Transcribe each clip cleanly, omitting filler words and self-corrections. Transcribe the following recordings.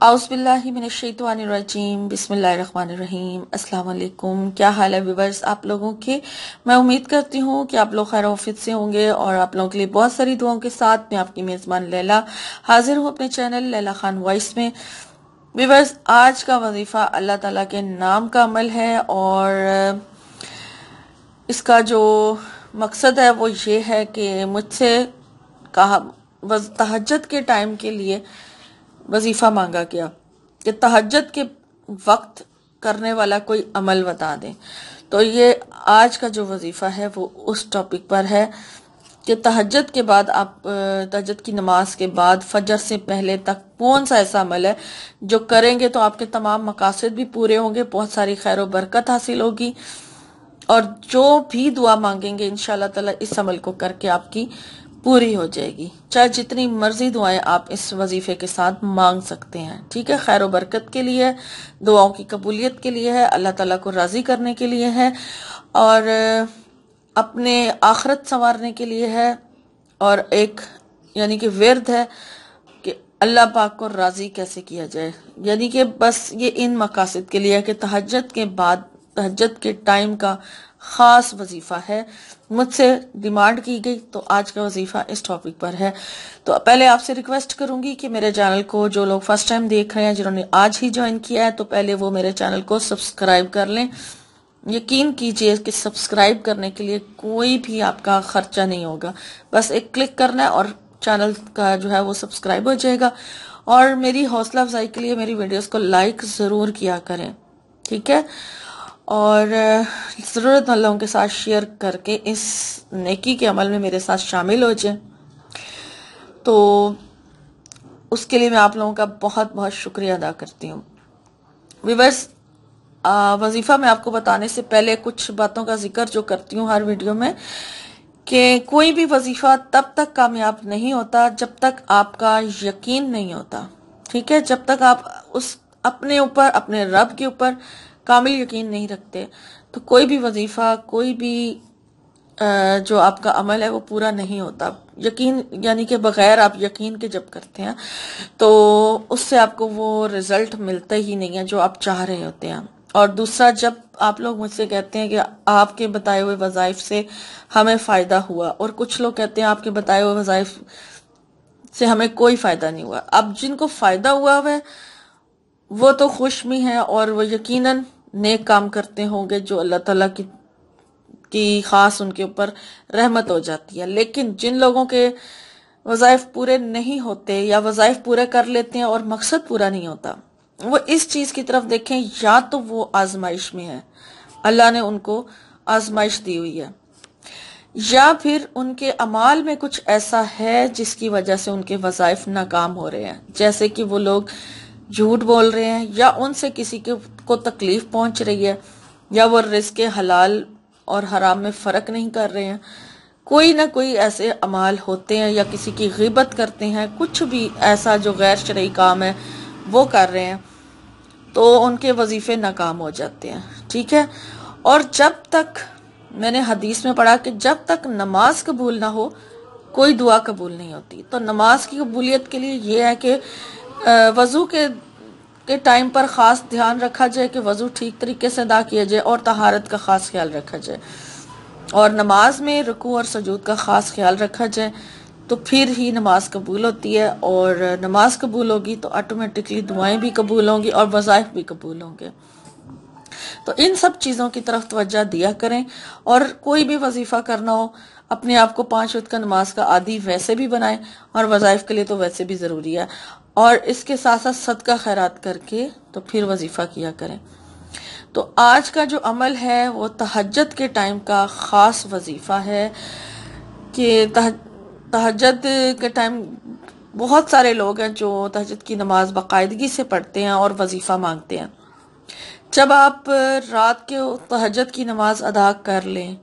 اعوذ باللہ من الشیطان الرجیم بسم اللہ الرحمن الرحیم۔ السلام علیکم، کیا حال ہے ویورز آپ لوگوں کے؟ میں امید کرتی ہوں کہ آپ لوگ خیر وعافیت سے ہوں گے اور آپ لوگوں کے لیے بہت ساری دعاؤں کے ساتھ میں آپ کی میزبان لیلا حاضر ہوں اپنے چینل لیلا خان وائس میں۔ ویورز، آج کا وظیفہ اللہ تعالیٰ کے نام کا عمل ہے اور اس کا جو مقصد ہے وہ یہ ہے کہ مجھ سے کہا تہجد کے ٹائم کے لیے وظیفہ مانگا گیا کہ تہجد کے وقت کرنے والا کوئی عمل بتا دیں، تو یہ آج کا جو وظیفہ ہے وہ اس ٹاپک پر ہے کہ تہجد کے بعد آپ تہجد کی نماز کے بعد فجر سے پہلے تک کون سا ایسا عمل ہے جو کریں گے تو آپ کے تمام مقاصد بھی پورے ہوں گے، بہت ساری خیر و برکت حاصل ہوگی اور جو بھی دعا مانگیں گے انشاءاللہ تعالی اس عمل کو کر کے آپ کی پوری ہو جائے گی، چاہے جتنی مرضی دعائیں آپ اس وظیفے کے ساتھ مانگ سکتے ہیں۔ ٹھیک ہے، خیر و برکت کے لیے، دعاؤں کی قبولیت کے لیے ہے، اللہ تعالیٰ کو راضی کرنے کے لیے ہے اور اپنے آخرت سنوارنے کے لیے ہے، اور ایک یعنی کہ ورد ہے کہ اللہ پاک کو راضی کیسے کیا جائے، یعنی کہ بس یہ ان مقاصد کے لیے ہے کہ تہجد کے بعد تہجد کے ٹائم کا خاص وظیفہ ہے، مجھ سے ڈیمانڈ کی گئی تو آج کا وظیفہ اس ٹاپک پر ہے۔ تو پہلے آپ سے ریکویسٹ کروں گی کہ میرے چینل کو جو لوگ فرسٹ ٹائم دیکھ رہے ہیں، جنہوں نے آج ہی جوائن کیا ہے، تو پہلے وہ میرے چینل کو سبسکرائب کر لیں۔ یقین کیجئے کہ سبسکرائب کرنے کے لیے کوئی بھی آپ کا خرچہ نہیں ہوگا، بس ایک کلک کرنا ہے اور چینل کا جو ہے وہ سبسکرائب ہو جائے گا، اور میری حوصلہ افزائی کے لیے میری ویڈیوز کو لائک ضرور کیا کریں، ٹھیک ہے، اور ضرورت مند لوگوں کے ساتھ شیئر کر کے اس نیکی کے عمل میں میرے ساتھ شامل ہو جائیں، تو اس کے لیے میں آپ لوگوں کا بہت بہت شکریہ ادا کرتی ہوں۔ ویورز، وظیفہ میں آپ کو بتانے سے پہلے کچھ باتوں کا ذکر جو کرتی ہوں ہر ویڈیو میں، کہ کوئی بھی وظیفہ تب تک کامیاب نہیں ہوتا جب تک آپ کا یقین نہیں ہوتا، ٹھیک ہے، جب تک آپ اس اپنے اوپر، اپنے رب کے اوپر کامل یقین نہیں رکھتے تو کوئی بھی وظیفہ، کوئی بھی جو آپ کا عمل ہے وہ پورا نہیں ہوتا۔ یقین یعنی کہ بغیر آپ یقین کے جب کرتے ہیں تو اس سے آپ کو وہ رزلٹ ملتا ہی نہیں ہے جو آپ چاہ رہے ہوتے ہیں۔ اور دوسرا، جب آپ لوگ مجھ سے کہتے ہیں کہ آپ کے بتائے ہوئے وظائف سے ہمیں فائدہ ہوا، اور کچھ لوگ کہتے ہیں آپ کے بتائے ہوئے وظائف سے ہمیں کوئی فائدہ نہیں ہوا، اب جن کو فائدہ ہوا ہے وہ تو خوش بھی ہیں اور وہ یقیناً نیک کام کرتے ہوں گے جو اللہ تعالیٰ کی خاص ان کے اوپر رحمت ہو جاتی ہے، لیکن جن لوگوں کے وظائف پورے نہیں ہوتے یا وظائف پورے کر لیتے ہیں اور مقصد پورا نہیں ہوتا، وہ اس چیز کی طرف دیکھیں، یا تو وہ آزمائش میں ہے، اللہ نے ان کو آزمائش دی ہوئی ہے، یا پھر ان کے اعمال میں کچھ ایسا ہے جس کی وجہ سے ان کے وظائف ناکام ہو رہے ہیں، جیسے کہ وہ لوگ جھوٹ بول رہے ہیں، یا ان سے کسی کو تکلیف پہنچ رہی ہے، یا وہ رزق حلال اور حرام میں فرق نہیں کر رہے ہیں، کوئی نہ کوئی ایسے اعمال ہوتے ہیں، یا کسی کی غیبت کرتے ہیں، کچھ بھی ایسا جو غیر شرعی کام ہے وہ کر رہے ہیں، تو ان کے وظیفے ناکام ہو جاتے ہیں، ٹھیک ہے۔ اور جب تک، میں نے حدیث میں پڑھا کہ جب تک نماز قبول نہ ہو کوئی دعا قبول نہیں ہوتی، تو نماز کی قبولیت کے لیے یہ ہے کہ وضو کے ٹائم پر خاص دھیان رکھا جائے کہ وضو ٹھیک طریقے سے ادا کیا جائے اور طہارت کا خاص خیال رکھا جائے، اور نماز میں رکوع اور سجود کا خاص خیال رکھا جائے، تو پھر ہی نماز قبول ہوتی ہے، اور نماز قبول ہوگی تو آٹومیٹکلی دعائیں بھی قبول ہوں گی اور وظائف بھی قبول ہوں گے۔ تو ان سب چیزوں کی طرف توجہ دیا کریں، اور کوئی بھی وظیفہ کرنا ہو اپنے آپ کو 5 وقت کا نماز کا عادی ویسے بھی بنائیں، اور وظائف کے لیے تو ویسے بھی ضروری ہے، اور اس کے ساتھ ساتھ صدقہ خیرات کر کے تو پھر وظیفہ کیا کریں۔ تو آج کا جو عمل ہے وہ تہجد کے ٹائم کا خاص وظیفہ ہے کہ تہجد کے ٹائم بہت سارے لوگ ہیں جو تہجد کی نماز باقاعدگی سے پڑھتے ہیں اور وظیفہ مانگتے ہیں۔ جب آپ رات کے تہجد کی نماز ادا کر لیں،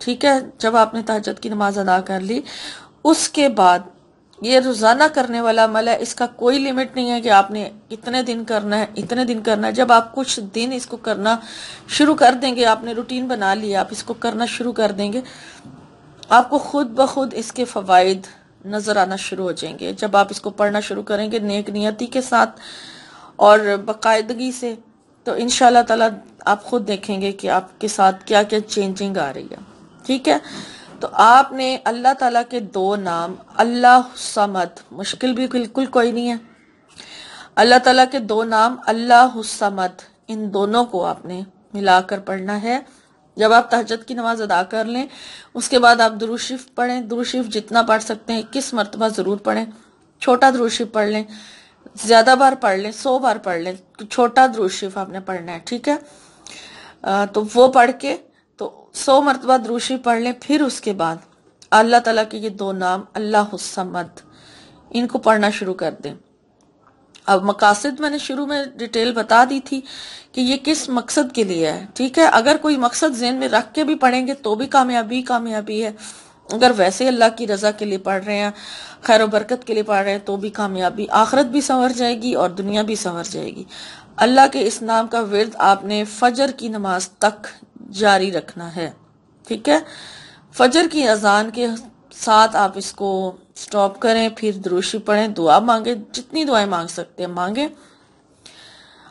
ٹھیک ہے، جب آپ نے تہجد کی نماز ادا کر لی، اس کے بعد یہ روزانہ کرنے والا عمل ہے، اس کا کوئی لیمٹ نہیں ہے کہ آپ نے اتنے دن کرنا ہے، اتنے دن کرنا ہے۔ جب آپ کچھ دن اس کو کرنا شروع کر دیں گے، آپ نے روٹین بنا لی، آپ اس کو کرنا شروع کر دیں گے، آپ کو خود بخود اس کے فوائد نظر آنا شروع ہو جائیں گے۔ جب آپ اس کو پڑھنا شروع کریں گے نیک نیتی کے ساتھ اور باقاعدگی سے، تو انشاءاللہ تعالی آپ خود دیکھیں گے کہ آپ کے ساتھ کیا کیا چینجنگ آ رہی ہے. ٹھیک ہے، تو آپ نے اللہ تعالیٰ کے 2 نام اللہ الصمد، مشکل بھی بالکل کوئی نہیں ہے. اللہ تعالیٰ کے 2 نام اللہ الصمد، ان دونوں کو آپ نے ملا کر پڑھنا ہے. جب آپ تہجد کی نماز ادا کر لیں اس کے بعد آپ درود شریف پڑھیں. درود شریف جتنا پڑھ سکتے ہیں 21 مرتبہ ضرور پڑھیں. چھوٹا درود شریف پڑھ لیں، زیادہ بار پڑھ لیں، 100 بار پڑھ لیں، چھوٹا درود شریف آپ نے پڑھنا ہے. ٹھیک ہے، تو وہ پڑھ کے تو 100 مرتبہ درود شریف پڑھ لیں. پھر اس کے بعد اللہ تعالیٰ کے یہ 2 نام اللہ الصمد، ان کو پڑھنا شروع کر دیں. اب مقاصد میں نے شروع میں ڈیٹیل بتا دی تھی کہ یہ کس مقصد کے لیے ہے. ٹھیک ہے، اگر کوئی مقصد ذہن میں رکھ کے بھی پڑھیں گے تو بھی کامیابی ہے. اگر ویسے اللہ کی رضا کے لیے پڑھ رہے ہیں، خیر و برکت کے لیے پڑھ رہے ہیں، تو بھی کامیابی، آخرت بھی سنور جائے گی اور دنیا بھی سنور جائے گی. اللہ کے اس نام کا ورد آپ نے فجر کی نماز تک جاری رکھنا ہے. ٹھیک ہے، فجر کی اذان کے ساتھ آپ اس کو سٹاپ کریں، پھر درود شریف پڑھیں، دعا مانگیں، جتنی دعائیں مانگ سکتے ہیں مانگیں،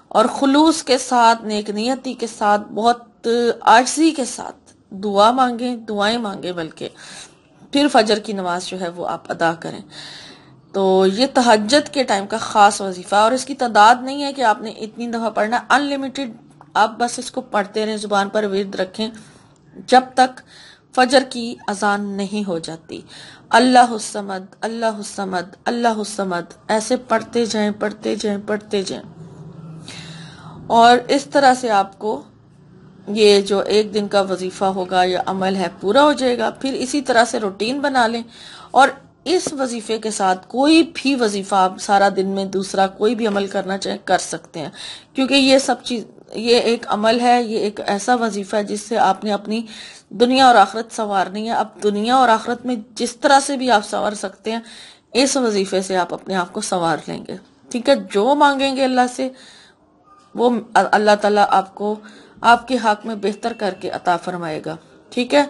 اور خلوص کے ساتھ، نیک نیتی کے ساتھ، بہت عاجزی کے ساتھ دعا مانگیں، دعائیں مانگیں بلکہ. پھر فجر کی نماز جو ہے وہ آپ ادا کریں. تو یہ تہجد کے ٹائم کا خاص وظیفہ، اور اس کی تعداد نہیں ہے کہ آپ نے اتنی دفعہ پڑھنا، ان لمیٹڈ. آپ بس اس کو پڑھتے رہیں، زبان پر ورد رکھیں جب تک فجر کی اذان نہیں ہو جاتی. اللہ الصمد، اللہ الصمد، اللہ الصمد، ایسے پڑھتے جائیں. اور اس طرح سے آپ کو یہ جو ایک دن کا وظیفہ ہوگا یا عمل ہے پورا ہو جائے گا. پھر اسی طرح سے روٹین بنا لیں، اور اس وظیفے کے ساتھ کوئی بھی وظیفہ آپ سارا دن میں دوسرا کوئی بھی عمل کرنا چاہیں کر سکتے ہیں، کیونکہ یہ سب چیز، یہ ایک عمل ہے، یہ ایک ایسا وظیفہ ہے جس سے آپ نے اپنی دنیا اور آخرت سنوارنی ہے. اب دنیا اور آخرت میں جس طرح سے بھی آپ سنوار سکتے ہیں، اس وظیفے سے آپ اپنے آپ کو سنوار لیں گے. ٹھیک ہے، جو مانگیں گے اللہ سے وہ اللہ تعالیٰ آپ کو آپ کے حق میں بہتر کر کے عطا فرمائے گا. ٹھیک ہے،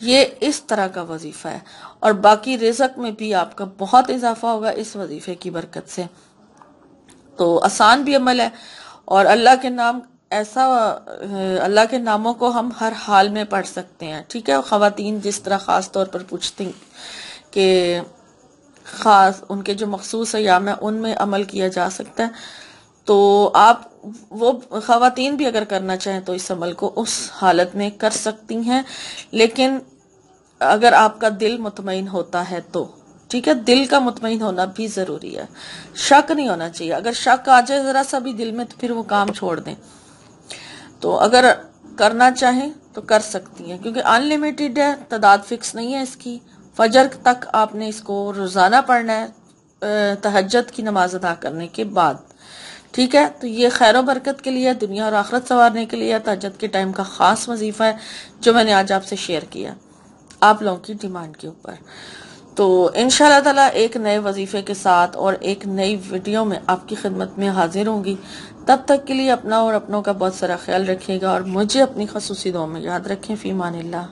یہ اس طرح کا وظیفہ ہے، اور باقی رزق میں بھی آپ کا بہت اضافہ ہوگا اس وظیفے کی برکت سے. تو آسان بھی عمل ہے، اور اللہ کے نام ایسا، اللہ کے ناموں کو ہم ہر حال میں پڑھ سکتے ہیں. ٹھیک ہے، خواتین جس طرح خاص طور پر پوچھتی کہ خاص ان کے جو مخصوص ایام ہیں ان میں عمل کیا جا سکتا ہے، تو آپ وہ خواتین بھی اگر کرنا چاہیں تو اس عمل کو اس حالت میں کر سکتی ہیں، لیکن اگر آپ کا دل مطمئن ہوتا ہے تو. ٹھیک ہے، دل کا مطمئن ہونا بھی ضروری ہے، شک نہیں ہونا چاہیے. اگر شک آ جائے ذرا سا بھی دل میں تو پھر وہ کام چھوڑ دیں. تو اگر کرنا چاہیں تو کر سکتی ہیں، کیونکہ ان لمیٹڈ ہے، تعداد فکس نہیں ہے اس کی. فجر تک آپ نے اس کو روزانہ پڑھنا ہے تہجد کی نماز ادا کرنے کے بعد. ٹھیک ہے، تو یہ خیر و برکت کے لیے، دنیا اور آخرت سنوارنے کے لیے تہجد کے ٹائم کا خاص وظیفہ ہے جو میں نے آج آپ سے شیئر کیا آپ لوگوں کی ڈیمانڈ کے اوپر. تو انشاءاللہ تعالیٰ ایک نئے وظیفے کے ساتھ اور ایک نئی ویڈیو میں آپ کی خدمت میں حاضر ہوں گی. تب تک کے لیے اپنا اور اپنوں کا بہت سارا خیال رکھیے گا، اور مجھے اپنی خصوصی دعا میں یاد رکھیں. فی امان اللہ.